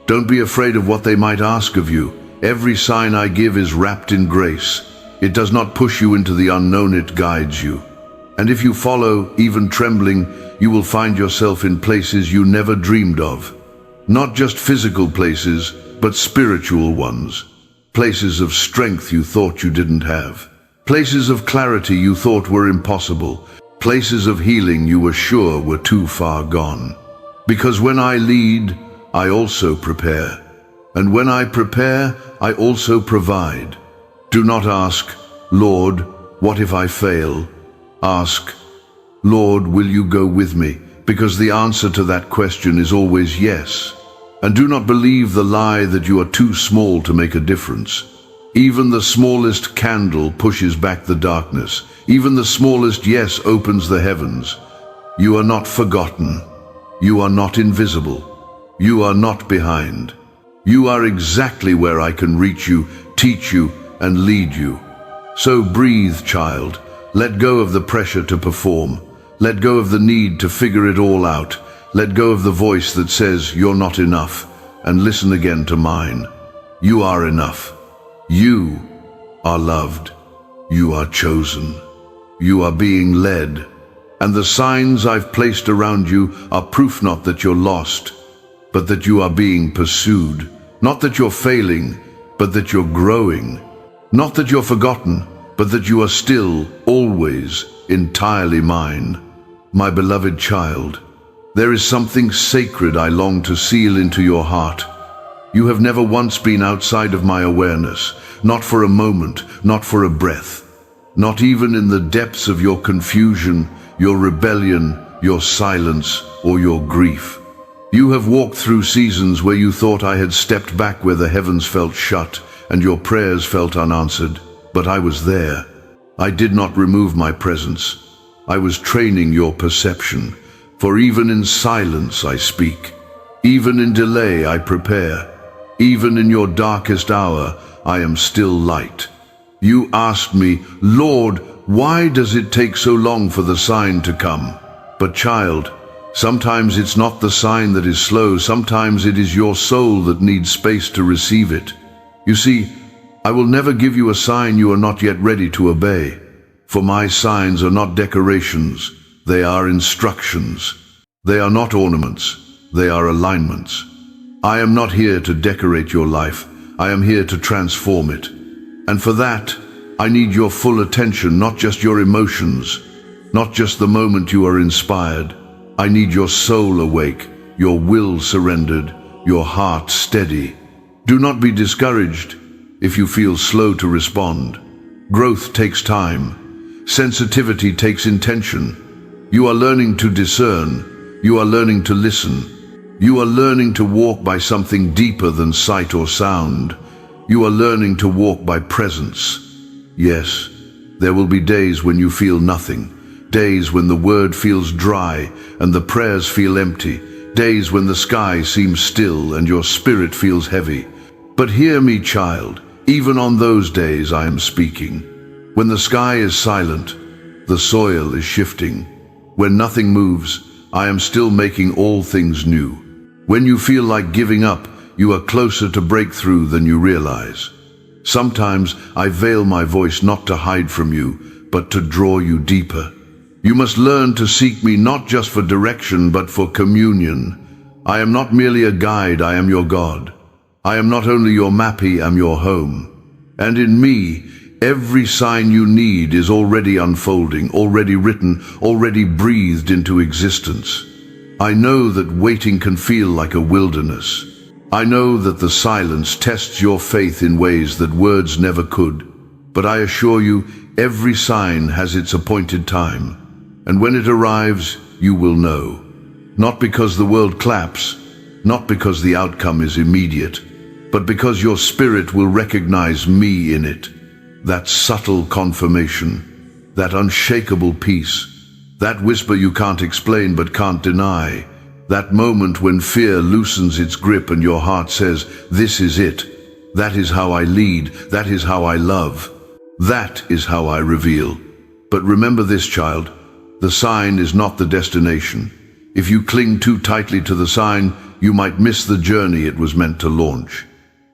Don't be afraid of what they might ask of you. Every sign I give is wrapped in grace. It does not push you into the unknown, it guides you. And if you follow, even trembling, you will find yourself in places you never dreamed of. Not just physical places, but spiritual ones. Places of strength you thought you didn't have. Places of clarity you thought were impossible. Places of healing you were sure were too far gone. Because when I lead, I also prepare. And when I prepare, I also provide. Do not ask, Lord, what if I fail? Ask, Lord, will you go with me? Because the answer to that question is always yes. And do not believe the lie that you are too small to make a difference. Even the smallest candle pushes back the darkness. Even the smallest yes opens the heavens. You are not forgotten. You are not invisible. You are not behind. You are exactly where I can reach you, teach you, and lead you. So breathe, child. Let go of the pressure to perform. Let go of the need to figure it all out. Let go of the voice that says you're not enough, and listen again to mine. You are enough. You are loved. You are chosen. You are being led. And the signs I've placed around you are proof not that you're lost, but that you are being pursued. Not that you're failing, but that you're growing. Not that you're forgotten, but that you are still, always, entirely mine. My beloved child, there is something sacred I long to seal into your heart. You have never once been outside of my awareness, not for a moment, not for a breath. Not even in the depths of your confusion, your rebellion, your silence, or your grief. You have walked through seasons where you thought I had stepped back, where the heavens felt shut and your prayers felt unanswered. But I was there. I did not remove my presence. I was training your perception. For even in silence I speak. Even in delay I prepare. Even in your darkest hour I am still light. You asked me, Lord, why does it take so long for the sign to come? But child, sometimes it's not the sign that is slow. Sometimes it is your soul that needs space to receive it. You see, I will never give you a sign you are not yet ready to obey. For my signs are not decorations, they are instructions. They are not ornaments, they are alignments. I am not here to decorate your life, I am here to transform it. And for that, I need your full attention, not just your emotions, not just the moment you are inspired. I need your soul awake, your will surrendered, your heart steady. Do not be discouraged if you feel slow to respond. Growth takes time. Sensitivity takes intention. You are learning to discern. You are learning to listen. You are learning to walk by something deeper than sight or sound. You are learning to walk by presence. Yes, there will be days when you feel nothing. Days when the word feels dry and the prayers feel empty. Days when the sky seems still and your spirit feels heavy. But hear me, child, even on those days I am speaking. When the sky is silent, the soil is shifting. When nothing moves, I am still making all things new. When you feel like giving up, you are closer to breakthrough than you realize. Sometimes I veil my voice not to hide from you, but to draw you deeper. You must learn to seek me not just for direction, but for communion. I am not merely a guide, I am your God. I am not only your mappy, I am your home. And in me, every sign you need is already unfolding, already written, already breathed into existence. I know that waiting can feel like a wilderness. I know that the silence tests your faith in ways that words never could. But I assure you, every sign has its appointed time. And when it arrives, you will know. Not because the world claps, not because the outcome is immediate, but because your spirit will recognize me in it. That subtle confirmation, that unshakable peace, that whisper you can't explain but can't deny, that moment when fear loosens its grip and your heart says, "This is it. That is how I lead. That is how I love. That is how I reveal." But remember this, child. The sign is not the destination. If you cling too tightly to the sign, you might miss the journey it was meant to launch.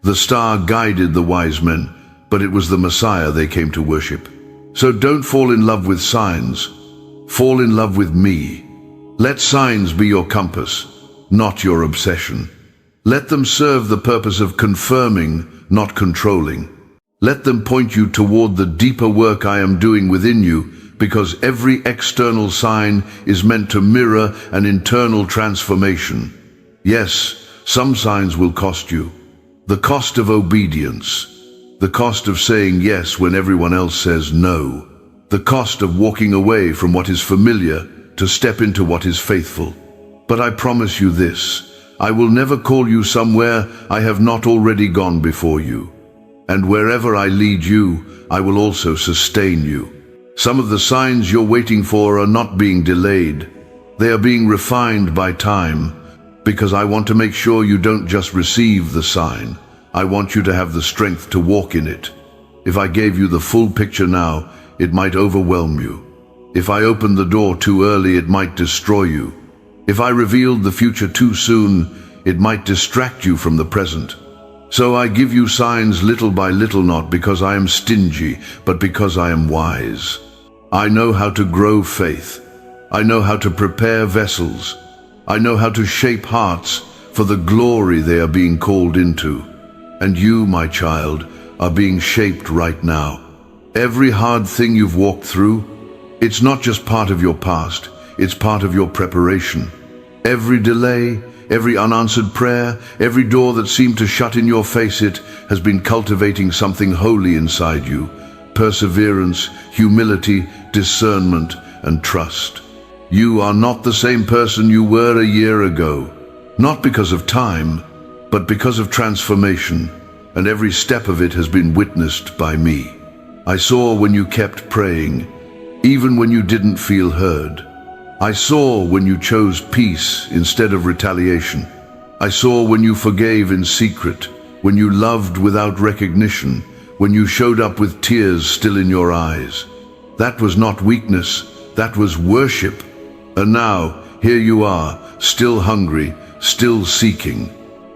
The star guided the wise men, but it was the Messiah they came to worship. So don't fall in love with signs. Fall in love with me. Let signs be your compass, not your obsession. Let them serve the purpose of confirming, not controlling. Let them point you toward the deeper work I am doing within you, because every external sign is meant to mirror an internal transformation. Yes, some signs will cost you. The cost of obedience. The cost of saying yes when everyone else says no. The cost of walking away from what is familiar to step into what is faithful. But I promise you this, I will never call you somewhere I have not already gone before you. And wherever I lead you, I will also sustain you. Some of the signs you're waiting for are not being delayed. They are being refined by time, because I want to make sure you don't just receive the sign. I want you to have the strength to walk in it. If I gave you the full picture now, it might overwhelm you. If I opened the door too early, it might destroy you. If I revealed the future too soon, it might distract you from the present. So I give you signs little by little, not because I am stingy, but because I am wise. I know how to grow faith. I know how to prepare vessels. I know how to shape hearts for the glory they are being called into. And you, my child, are being shaped right now. Every hard thing you've walked through, it's not just part of your past, it's part of your preparation. Every delay, every unanswered prayer, every door that seemed to shut in your face, it has been cultivating something holy inside you. Perseverance, humility, discernment, and trust. You are not the same person you were a year ago. Not because of time, but because of transformation, and every step of it has been witnessed by me. I saw when you kept praying, even when you didn't feel heard. I saw when you chose peace instead of retaliation. I saw when you forgave in secret, when you loved without recognition, when you showed up with tears still in your eyes. That was not weakness, that was worship. And now, here you are, still hungry, still seeking,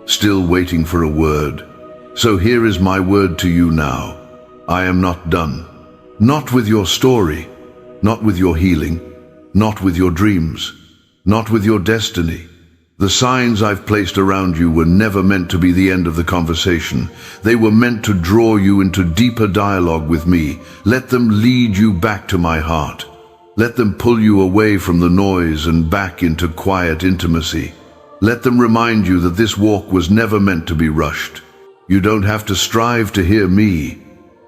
still waiting for a word. So here is my word to you now. I am not done. Not with your story, not with your healing, not with your dreams, not with your destiny. The signs I've placed around you were never meant to be the end of the conversation. They were meant to draw you into deeper dialogue with me. Let them lead you back to my heart. Let them pull you away from the noise and back into quiet intimacy. Let them remind you that this walk was never meant to be rushed. You don't have to strive to hear me.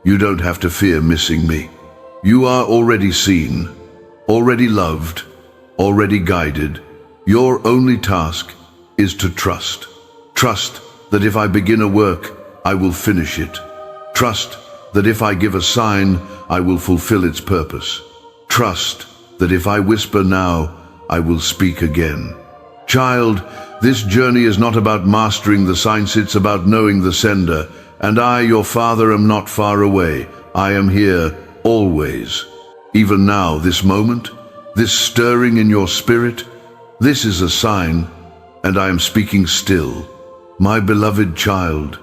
You don't have to fear missing me. You are already seen, already loved, already guided. Your only task is to trust. Trust that if I begin a work, I will finish it. Trust that if I give a sign, I will fulfill its purpose. Trust that if I whisper now, I will speak again. Child, this journey is not about mastering the science, it's about knowing the sender. And I, your father, am not far away. I am here, always. Even now, this moment, this stirring in your spirit, this is a sign, and I am speaking still. My beloved child,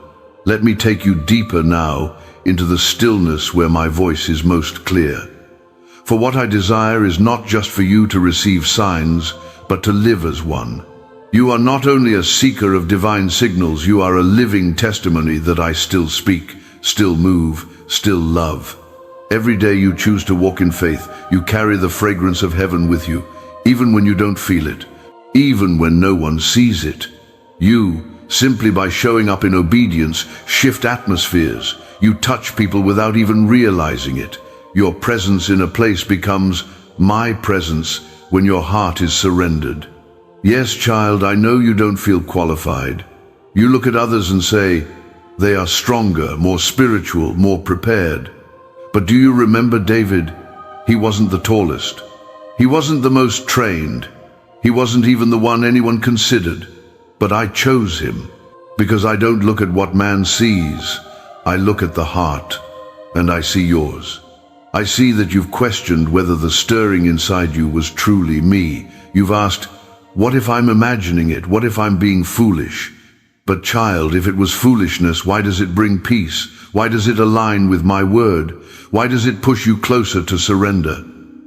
let me take you deeper now into the stillness where my voice is most clear. For what I desire is not just for you to receive signs, but to live as one. You are not only a seeker of divine signals, you are a living testimony that I still speak, still move, still love. Every day you choose to walk in faith, you carry the fragrance of heaven with you, even when you don't feel it, even when no one sees it. You, simply by showing up in obedience, shift atmospheres. You touch people without even realizing it. Your presence in a place becomes my presence when your heart is surrendered. Yes, child, I know you don't feel qualified. You look at others and say, they are stronger, more spiritual, more prepared. But do you remember David? He wasn't the tallest. He wasn't the most trained. He wasn't even the one anyone considered. But I chose him because I don't look at what man sees. I look at the heart, and I see yours. I see that you've questioned whether the stirring inside you was truly me. You've asked, what if I'm imagining it? What if I'm being foolish? But child, if it was foolishness, why does it bring peace? Why does it align with my word? Why does it push you closer to surrender?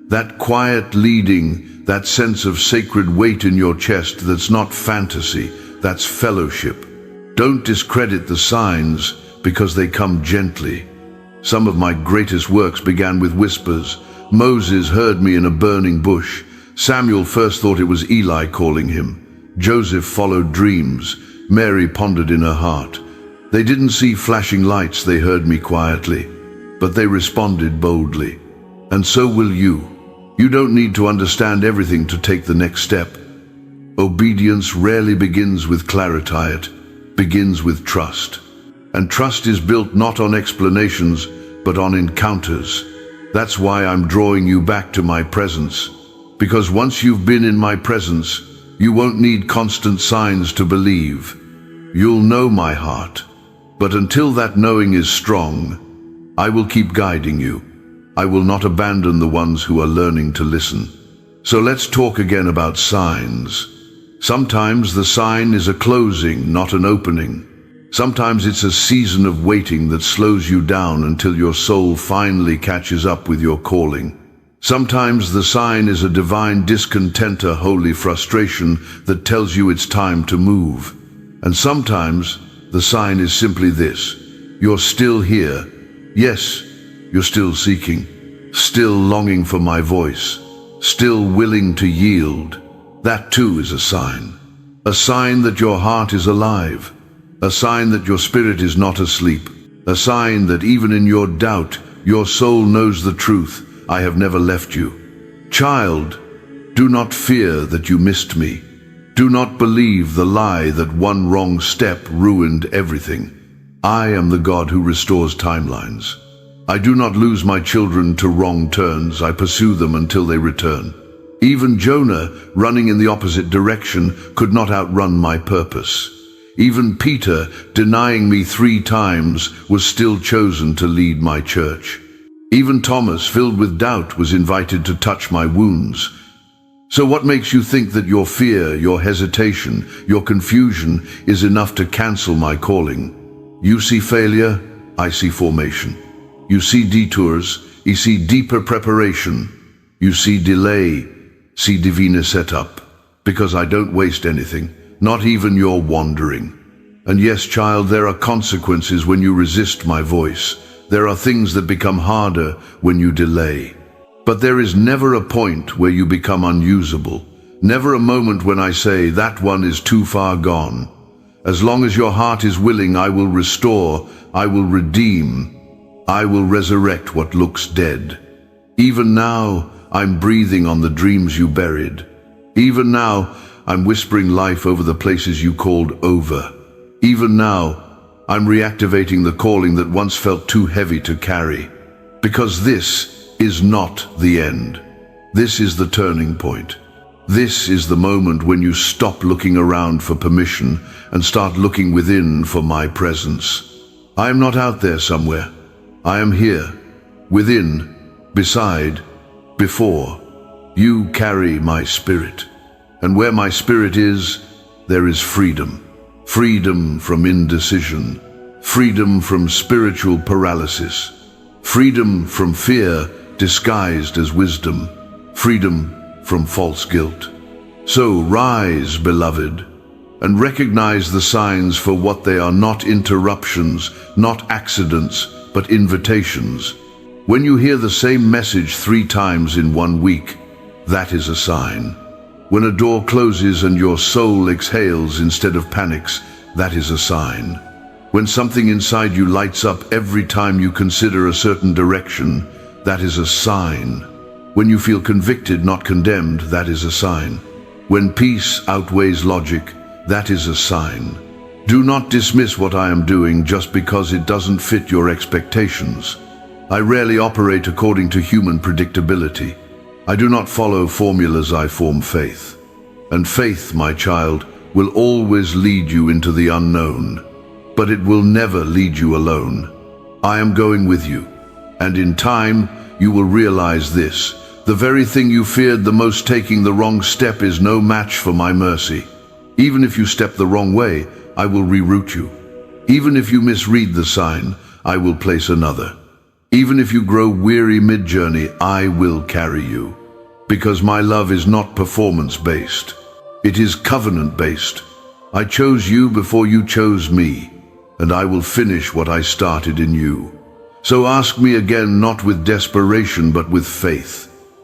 That quiet leading, that sense of sacred weight in your chest, that's not fantasy, that's fellowship. Don't discredit the signs because they come gently. Some of my greatest works began with whispers. Moses heard me in a burning bush. Samuel first thought it was Eli calling him. Joseph followed dreams. Mary pondered in her heart. They didn't see flashing lights, they heard me quietly, but they responded boldly. And so will you. You don't need to understand everything to take the next step. Obedience rarely begins with clarity, it begins with trust. And trust is built not on explanations, but on encounters. That's why I'm drawing you back to my presence. Because once you've been in my presence, you won't need constant signs to believe. You'll know my heart. But until that knowing is strong, I will keep guiding you. I will not abandon the ones who are learning to listen. So let's talk again about signs. Sometimes the sign is a closing, not an opening. Sometimes it's a season of waiting that slows you down until your soul finally catches up with your calling. Sometimes the sign is a divine discontent, a holy frustration that tells you it's time to move. And sometimes the sign is simply this: you're still here. Yes, you're still seeking, still longing for my voice, still willing to yield. That too is a sign that your heart is alive. A sign that your spirit is not asleep. A sign that even in your doubt, your soul knows the truth. I have never left you. Child, do not fear that you missed me. Do not believe the lie that one wrong step ruined everything. I am the God who restores timelines. I do not lose my children to wrong turns. I pursue them until they return. Even Jonah, running in the opposite direction, could not outrun my purpose. Even Peter, denying me 3 times, was still chosen to lead my church. Even Thomas, filled with doubt, was invited to touch my wounds. So what makes you think that your fear, your hesitation, your confusion is enough to cancel my calling? You see failure, I see formation. You see detours, I see deeper preparation. You see delay, see divine setup. Because I don't waste anything. Not even your wandering. And yes, child, there are consequences when you resist my voice. There are things that become harder when you delay. But there is never a point where you become unusable. Never a moment when I say, that one is too far gone. As long as your heart is willing, I will restore, I will redeem, I will resurrect what looks dead. Even now, I'm breathing on the dreams you buried. Even now, I'm whispering life over the places you called over. Even now, I'm reactivating the calling that once felt too heavy to carry. Because this is not the end. This is the turning point. This is the moment when you stop looking around for permission and start looking within for my presence. I am not out there somewhere. I am here, within, beside, before. You carry my spirit. And where my spirit is, there is freedom. Freedom from indecision. Freedom from spiritual paralysis. Freedom from fear disguised as wisdom. Freedom from false guilt. So rise, beloved, and recognize the signs for what they are: not interruptions, not accidents, but invitations. When you hear the same message 3 times in 1 week, that is a sign. When a door closes and your soul exhales instead of panics, that is a sign. When something inside you lights up every time you consider a certain direction, that is a sign. When you feel convicted, not condemned, that is a sign. When peace outweighs logic, that is a sign. Do not dismiss what I am doing just because it doesn't fit your expectations. I rarely operate according to human predictability. I do not follow formulas, I form faith. And faith, my child, will always lead you into the unknown. But it will never lead you alone. I am going with you. And in time, you will realize this: the very thing you feared the most, taking the wrong step, is no match for my mercy. Even if you step the wrong way, I will reroute you. Even if you misread the sign, I will place another. Even if you grow weary mid-journey, I will carry you. Because my love is not performance-based. It is covenant-based. I chose you before you chose me, and I will finish what I started in you. So ask me again, not with desperation, but with faith.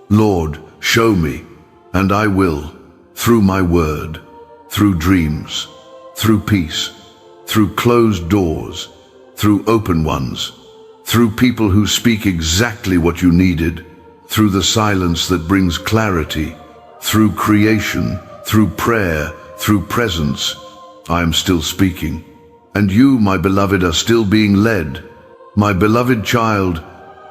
Lord, show me, and I will, through my word, through dreams, through peace, through closed doors, through open ones, through people who speak exactly what you needed, through the silence that brings clarity, through creation, through prayer, through presence. I am still speaking. And you, my beloved, are still being led. My beloved child,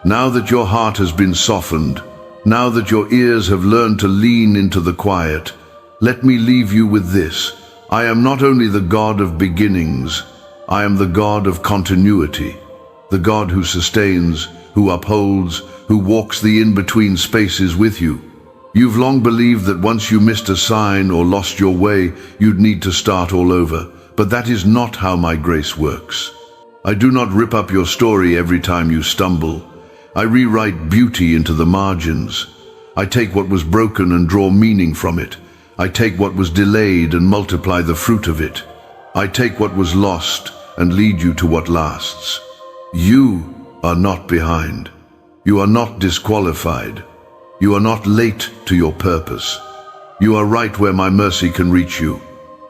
now that your heart has been softened, now that your ears have learned to lean into the quiet, let me leave you with this. I am not only the God of beginnings, I am the God of continuity, the God who sustains, who upholds, who walks the in-between spaces with you. You've long believed that once you missed a sign or lost your way, you'd need to start all over, but that is not how my grace works. I do not rip up your story every time you stumble. I rewrite beauty into the margins. I take what was broken and draw meaning from it. I take what was delayed and multiply the fruit of it. I take what was lost and lead you to what lasts. You are not behind. You are not disqualified. You are not late to your purpose. You are right where my mercy can reach you.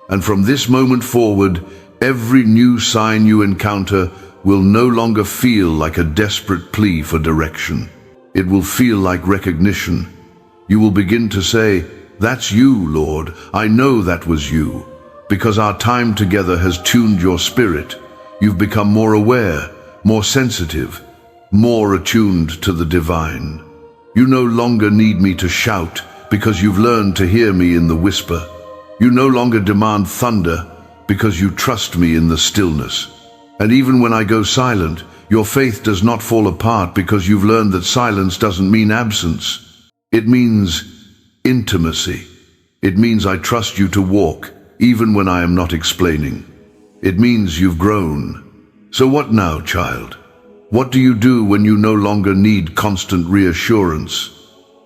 And from this moment forward, every new sign you encounter will no longer feel like a desperate plea for direction. It will feel like recognition. You will begin to say, "That's you, Lord. I know that was you." Because our time together has tuned your spirit. You've become more aware, more sensitive, more attuned to the divine. You no longer need me to shout because you've learned to hear me in the whisper. You no longer demand thunder because you trust me in the stillness. And even when I go silent, your faith does not fall apart because you've learned that silence doesn't mean absence. It means intimacy. It means I trust you to walk even when I am not explaining. It means you've grown. So what now, child? What do you do when you no longer need constant reassurance?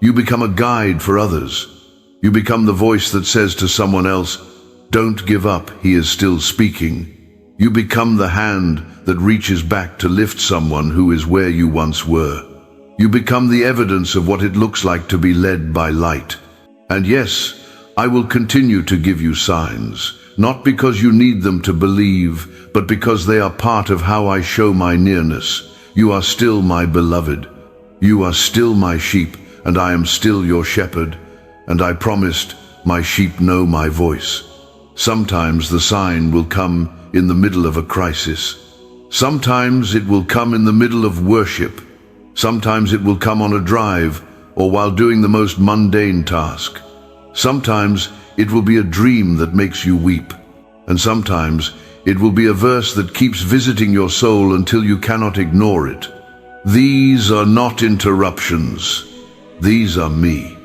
You become a guide for others. You become the voice that says to someone else, "Don't give up, he is still speaking." You become the hand that reaches back to lift someone who is where you once were. You become the evidence of what it looks like to be led by light. And yes, I will continue to give you signs, not because you need them to believe, but because they are part of how I show my nearness. You are still my beloved. You are still my sheep, and I am still your shepherd. And I promised, my sheep know my voice. Sometimes the sign will come in the middle of a crisis. Sometimes it will come in the middle of worship. Sometimes it will come on a drive or while doing the most mundane task. Sometimes it will be a dream that makes you weep. And sometimes it will be a verse that keeps visiting your soul until you cannot ignore it. These are not interruptions. These are me.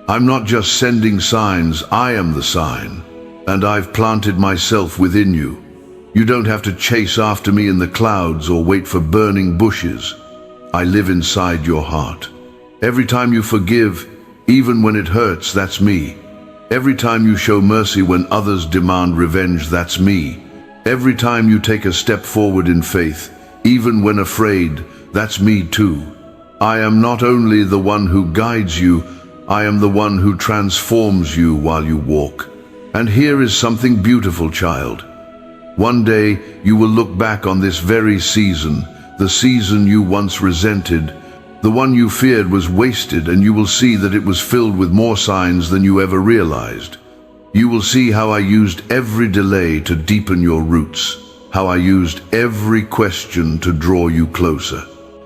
I'm not just sending signs, I am the sign. And I've planted myself within you. You don't have to chase after me in the clouds or wait for burning bushes. I live inside your heart. Every time you forgive, even when it hurts, that's me. Every time you show mercy when others demand revenge, that's me. Every time you take a step forward in faith, even when afraid, that's me too. I am not only the one who guides you, I am the one who transforms you while you walk. And here is something beautiful, child. One day you will look back on this very season, the season you once resented, the one you feared was wasted, and you will see that it was filled with more signs than you ever realized. You will see how I used every delay to deepen your roots, how I used every question to draw you closer,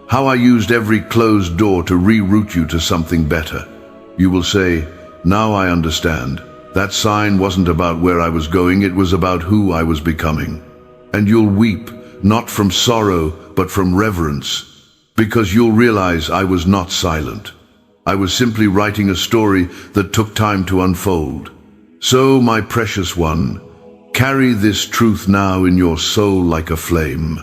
how I used every closed door to reroute you to something better. You will say, now I understand. That sign wasn't about where I was going, it was about who I was becoming. And you'll weep, not from sorrow, but from reverence, because you'll realize I was not silent. I was simply writing a story that took time to unfold. So, my precious one, carry this truth now in your soul like a flame.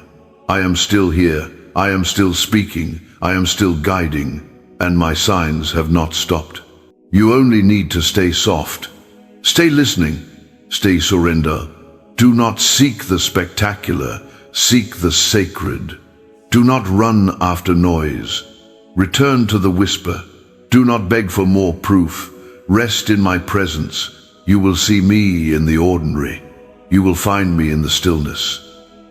I am still here, I am still speaking, I am still guiding, and my signs have not stopped. You only need to stay soft. Stay listening, stay surrender. Do not seek the spectacular, seek the sacred. Do not run after noise. Return to the whisper. Do not beg for more proof. Rest in my presence. You will see me in the ordinary. You will find me in the stillness.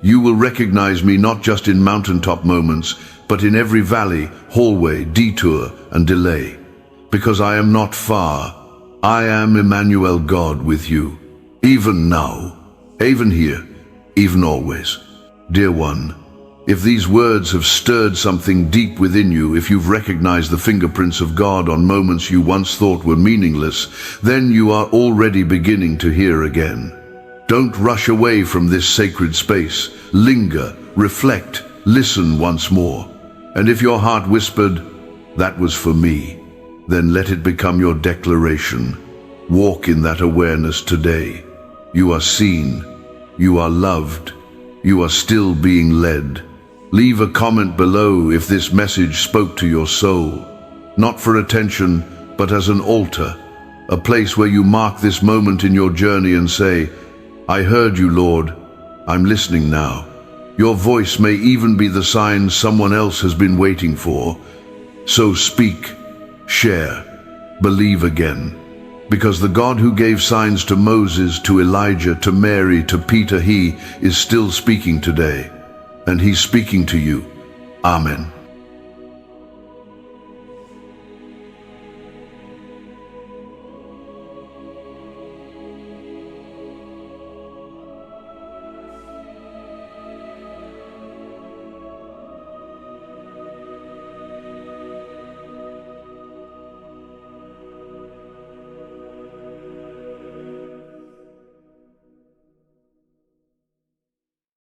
You will recognize me not just in mountaintop moments, but in every valley, hallway, detour, and delay. Because I am not far. I am Emmanuel, God with you, even now, even here, even always. Dear one, if these words have stirred something deep within you, if you've recognized the fingerprints of God on moments you once thought were meaningless, then you are already beginning to hear again. Don't rush away from this sacred space. Linger, reflect, listen once more. And if your heart whispered, "That was for me," then let it become your declaration. Walk in that awareness today. You are seen. You are loved. You are still being led. Leave a comment below if this message spoke to your soul. Not for attention, but as an altar. A place where you mark this moment in your journey and say, "I heard you, Lord. I'm listening now." Your voice may even be the sign someone else has been waiting for. So speak. Share, believe again, because the God who gave signs to Moses, to Elijah, to Mary, to Peter, he is still speaking today, and he's speaking to you. Amen.